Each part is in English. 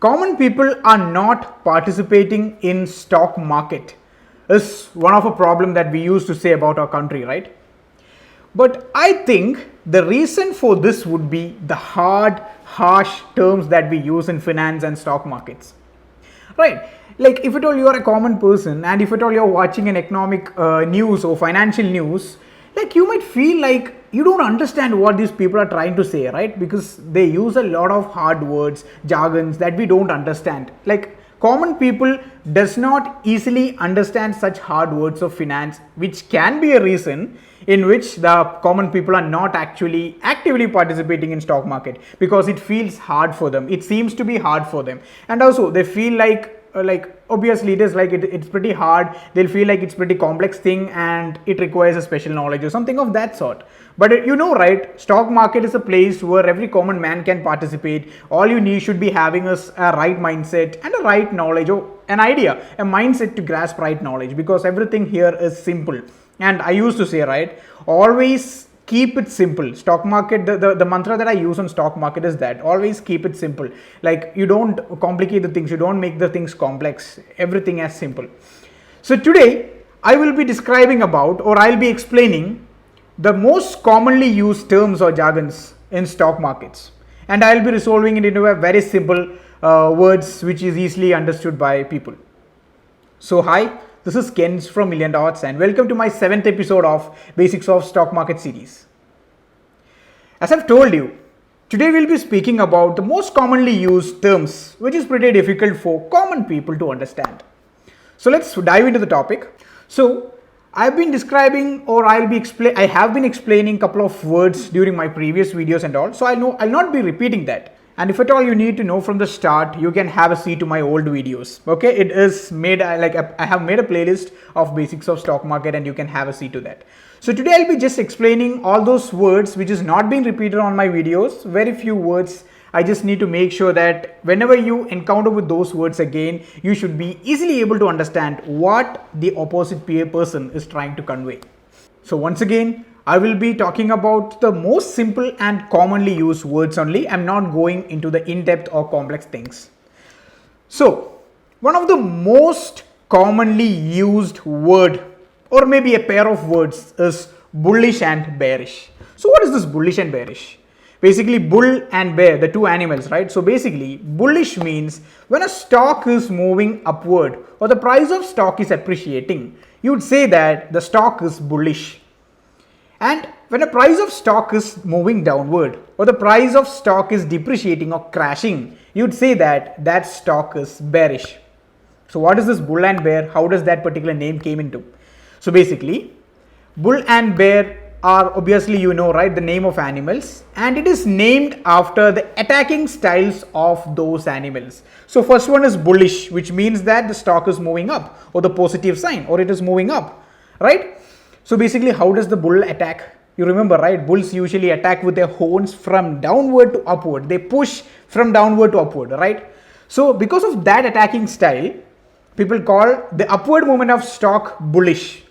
common people are not participating in stock market is one of a problem that we used to say about our country, right? But I think the reason for this would be the hard, harsh terms that we use in finance and stock markets. Right? Like if at all you are a common person and if at all you're watching an economic news or financial news, like you might feel like you don't understand what these people are trying to say, right? Because they use a lot of hard words, jargons that we don't understand. Like common people does not easily understand such hard words of finance, which can be a reason in which the common people are not actually actively participating in stock market, because it feels hard for them, it seems to be hard for them, and also they feel like obviously it is like it's pretty hard, they'll feel like it's pretty complex thing and it requires a special knowledge or something of that sort. But right, stock market is a place where every common man can participate. All you need should be having is a right mindset and a right knowledge or an idea, a mindset to grasp right knowledge, because everything here is simple. And I used to say, right, always keep it simple. Stock market, the mantra that I use on stock market is that always keep it simple. Like you don't complicate the things, you don't make the things complex, everything as simple. So today I will be describing about, or I'll be explaining the most commonly used terms or jargons in stock markets, and I'll be resolving it into a very simple words which is easily understood by people. So hi, this is Ken from Million Dots and welcome to my 7th episode of Basics of Stock Market series. As I've told you, today we'll be speaking about the most commonly used terms which is pretty difficult for common people to understand. So let's dive into the topic. So I have been explaining a couple of words during my previous videos and all, so I'll not be repeating that. And if at all you need to know from the start, you can have a see to my old videos. Okay, it is made I have made a playlist of basics of stock market and you can have a see to that. So today I'll be just explaining all those words which is not being repeated on my videos, very few words. I just need to make sure that whenever you encounter with those words again, you should be easily able to understand what the opposite person is trying to convey. So once again, I will be talking about the most simple and commonly used words only. I'm not going into the in-depth or complex things. So one of the most commonly used word, or maybe a pair of words, is bullish and bearish. So what is this bullish and bearish? Basically bull and bear, the two animals, right? So basically bullish means when a stock is moving upward or the price of stock is appreciating, you would say that the stock is bullish. And when a price of stock is moving downward or the price of stock is depreciating or crashing, you would say that that stock is bearish. So what is this bull and bear? How does that particular name came into? So basically bull and bear are obviously, right, the name of animals, and it is named after the attacking styles of those animals. So first one is bullish, which means that the stock is moving up, or the positive sign, or it is moving up, right? So basically, how does the bull attack? You remember, right? Bulls usually attack with their horns from downward to upward. They push from downward to upward, right? So because of that attacking style, people call the upward movement of stock bullish.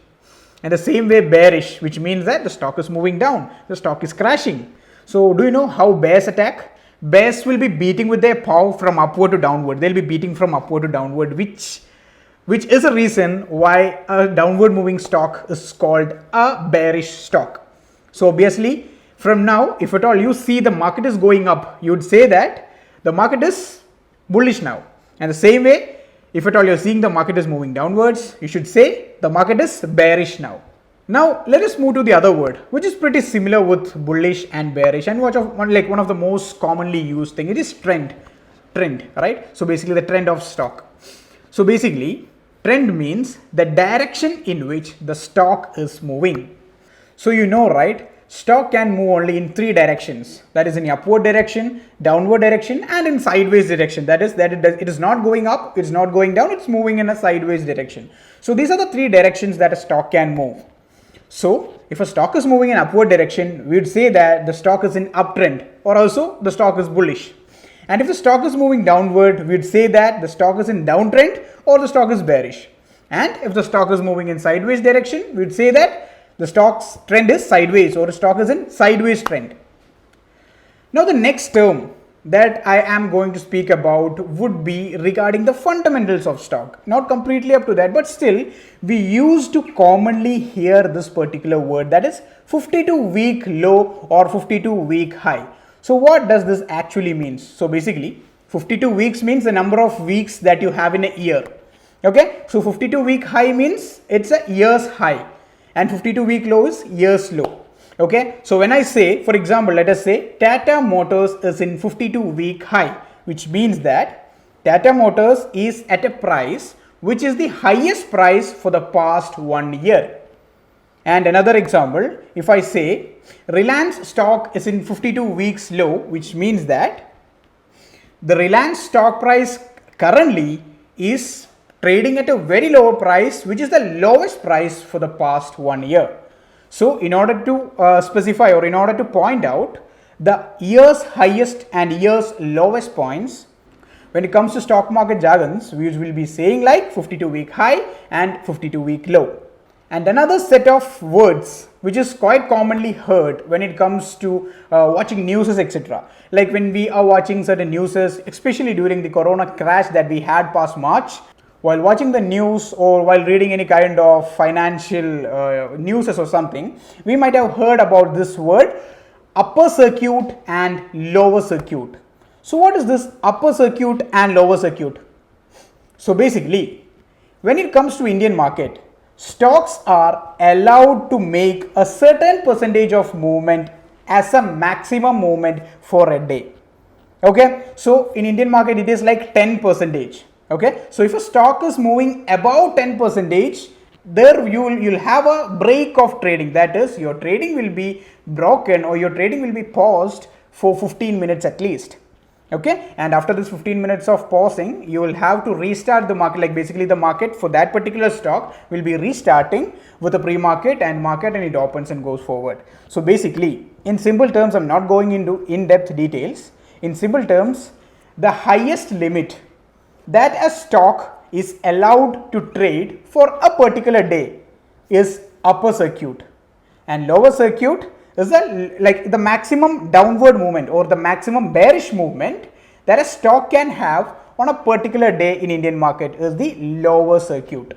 And the same way bearish, which means that the stock is moving down, the stock is crashing. So do you know how bears attack? Bears will be beating with their paw from upward to downward. They'll be beating from upward to downward, which is a reason why a downward moving stock is called a bearish stock. So obviously from now, if at all you see the market is going up, you would say that the market is bullish now. And the same way, if at all you're seeing the market is moving downwards, you should say the market is bearish now. Now let us move to the other word, which is pretty similar with bullish and bearish, and one of the most commonly used thing. It is trend, right? So basically the trend of stock. So basically trend means the direction in which the stock is moving. So right, stock can move only in 3 directions, that is in upward direction, downward direction, and in sideways direction. That is it is not going up, it's not going down, it's moving in a sideways direction. So these are the 3 directions that a stock can move. So if a stock is moving in upward direction, we would say that the stock is in uptrend, or also the stock is bullish. And if the stock is moving downward, we would say that the stock is in downtrend or the stock is bearish. And if the stock is moving in sideways direction, we would say that the stock's trend is sideways, or the stock is in sideways trend. Now the next term that I am going to speak about would be regarding the fundamentals of stock. Not completely up to that, but still we used to commonly hear this particular word, that is 52-week low or 52-week high. So what does this actually mean? So basically 52 weeks means the number of weeks that you have in a year. Okay, so 52-week high means it's a year's high and 52-week low is year's low. Okay, so when I say, for example, let us say Tata Motors is in 52-week high, which means that Tata Motors is at a price which is the highest price for the past 1 year. And another example, if I say Reliance stock is in 52 weeks low, which means that the Reliance stock price currently is trading at a very low price, which is the lowest price for the past 1 year. So in order to specify or in order to point out the year's highest and year's lowest points, when it comes to stock market jargons, we will be saying like 52-week high and 52-week low. And another set of words which is quite commonly heard when it comes to watching news, etc. Like when we are watching certain news, especially during the corona crash that we had past March, while watching the news or while reading any kind of financial news or something, we might have heard about this word upper circuit and lower circuit. So what is this upper circuit and lower circuit? So basically, when it comes to Indian market, stocks are allowed to make a certain percentage of movement as a maximum movement for a day. Okay, so in Indian market it is like 10%. Okay, so if a stock is moving above 10%, there you'll have a break of trading. That is, your trading will be broken or your trading will be paused for 15 minutes at least. Okay, and after this 15 minutes of pausing, you will have to restart the market. Like basically the market for that particular stock will be restarting with a pre-market and market, and it opens and goes forward. So basically, in simple terms, I'm not going into in-depth details. In simple terms, the highest limit that a stock is allowed to trade for a particular day is upper circuit, and lower circuit is like the maximum downward movement or the maximum bearish movement that a stock can have on a particular day in Indian market is the lower circuit.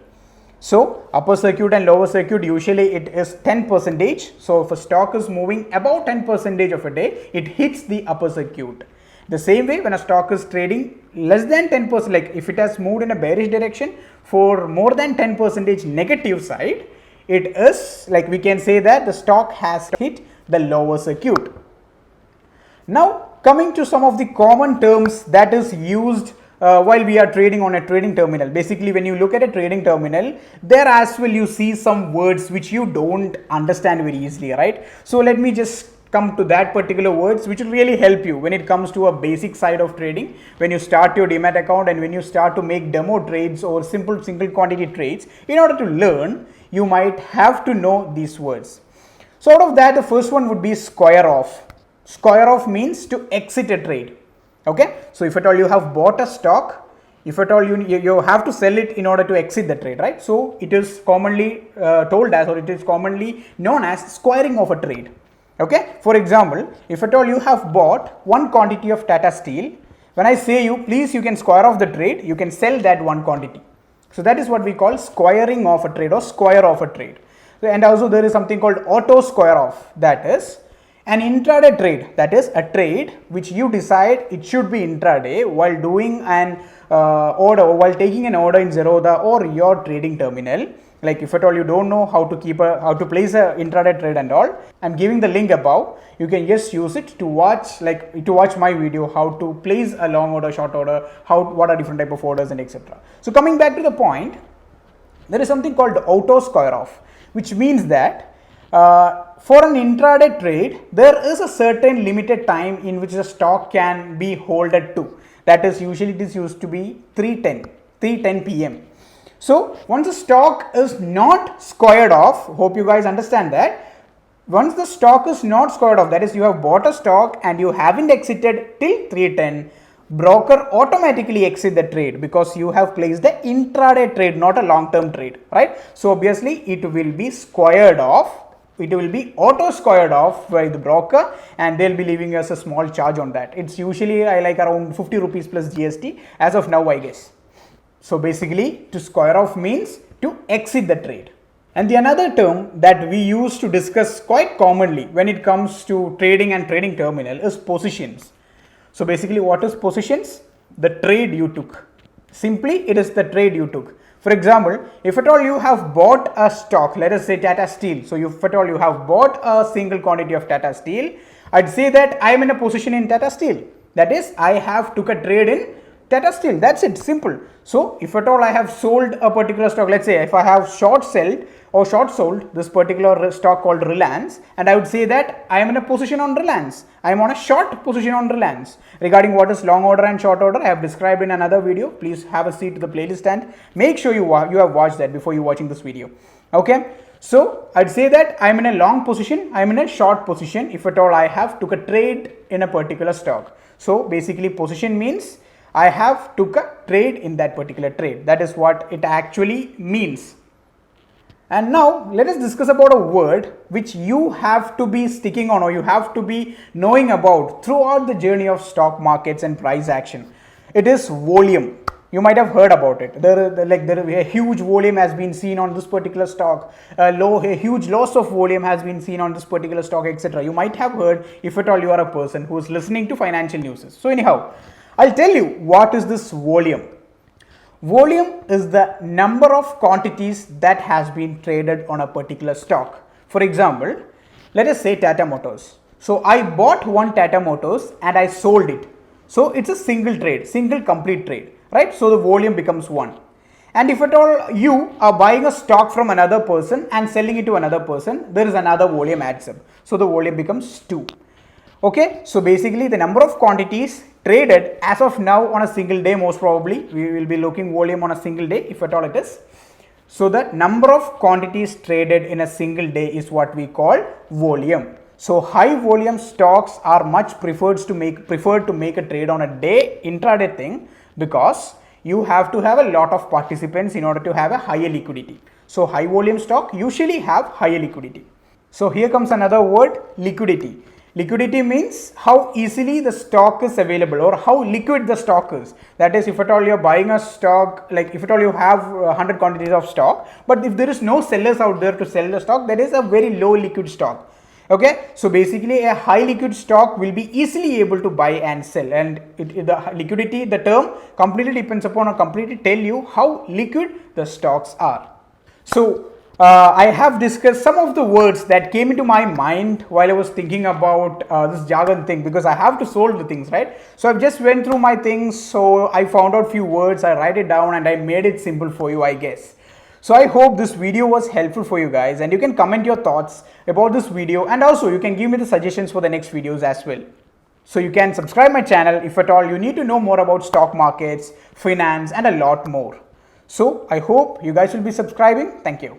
So upper circuit and lower circuit, usually it is 10%. So if a stock is moving above 10% of a day, it hits the upper circuit. The same way, when a stock is trading less than 10%, like if it has moved in a bearish direction for more than 10% negative side, it is like we can say that the stock has hit the lower circuit. Now coming to some of the common terms that is used while we are trading on a trading terminal. Basically, when you look at a trading terminal, there as well you see some words which you don't understand very easily, right? So let me just come to that particular words which will really help you when it comes to a basic side of trading. When you start your demat account and when you start to make demo trades or simple single quantity trades, in order to learn, you might have to know these words. So out of that, the first one would be square off. Square off means to exit a trade. Okay, so if at all you have bought a stock, if at all you have to sell it in order to exit the trade, right? So it is commonly told as, or it is commonly known as squaring of a trade. Okay, for example, if at all you have bought one quantity of Tata Steel, when I say you, please, you can square off the trade, you can sell that one quantity. So that is what we call squaring of a trade or square of a trade. And also there is something called auto square off, that is an intraday trade, that is a trade which you decide it should be intraday while doing an order, while taking an order in Zerodha or your trading terminal. Like if at all you don't know how to place a intraday trade and all, I'm giving the link above. You can just use it to watch my video how to place a long order, short order, what are different type of orders and etc. So coming back to the point, there is something called auto square off, which means that for an intraday trade, there is a certain limited time in which the stock can be holded to. That is, usually it is used to be 3:10 p.m. So once the stock is not squared off, hope you guys understand that. Once the stock is not squared off, that is, you have bought a stock and you haven't exited till 3:10, broker automatically exit the trade because you have placed the intraday trade, not a long-term trade, right? So obviously it will be squared off it will be auto squared off by the broker, and they'll be leaving us a small charge on that. It's usually like around 50 rupees plus GST as of now, I guess. So basically, to square off means to exit the trade. And the another term that we use to discuss quite commonly when it comes to trading and trading terminal is positions. So basically, what is positions? The trade you took. Simply, it is the trade you took. For example, if at all you have bought a stock, let us say Tata Steel. So if at all you have bought a single quantity of Tata Steel, I'd say that I am in a position in Tata Steel. That is, I have took a trade in Tata Steel. That's it, simple. So if at all I have sold a particular stock, let's say if I have short sold this particular stock called Reliance, and I would say that I am in a position on Reliance. I am on a short position on Reliance. Regarding what is long order and short order, I have described in another video. Please have a seat to the playlist and make sure you have watched that before you watching this video. Okay. So I'd say that I'm in a long position, I'm in a short position if at all I have took a trade in a particular stock. So basically, position means I have took a trade in that particular trade. That is what it actually means. And now let us discuss about a word which you have to be sticking on, or you have to be knowing about throughout the journey of stock markets and price action. It is volume. You might have heard about it. A huge volume has been seen on this particular stock. A huge loss of volume has been seen on this particular stock, etc. You might have heard if at all you are a person who is listening to financial news. So anyhow, I'll tell you what is this volume. Volume is the number of quantities that has been traded on a particular stock. For example, let us say Tata Motors. So I bought one Tata Motors and I sold it. So it's a single trade, single complete trade, right? So the volume becomes 1. And if at all you are buying a stock from another person and selling it to another person, there is another volume adds up. So the volume becomes 2. Okay, so basically the number of quantities traded as of now on a single day, most probably we will be looking volume on a single day if at all it is. So the number of quantities traded in a single day is what we call volume. So high volume stocks are much preferred to make a trade on a day intraday thing, because you have to have a lot of participants in order to have a higher liquidity. So high volume stock usually have higher liquidity. So here comes another word, liquidity. Liquidity means how easily the stock is available or how liquid the stock is. That is, if at all you are buying a stock, like if at all you have 100 quantities of stock, but if there is no sellers out there to sell the stock, that is a very low liquid stock. Okay, so basically a high liquid stock will be easily able to buy and sell, and the liquidity, the term completely depends upon or completely tell you how liquid the stocks are. So I have discussed some of the words that came into my mind while I was thinking about this jargon thing, because I have to solve the things, right? So I've just went through my things, so I found out few words, I write it down and I made it simple for you, I guess. So I hope this video was helpful for you guys, and you can comment your thoughts about this video, and also you can give me the suggestions for the next videos as well. So you can subscribe my channel if at all you need to know more about stock markets, finance and a lot more. So I hope you guys will be subscribing. Thank you.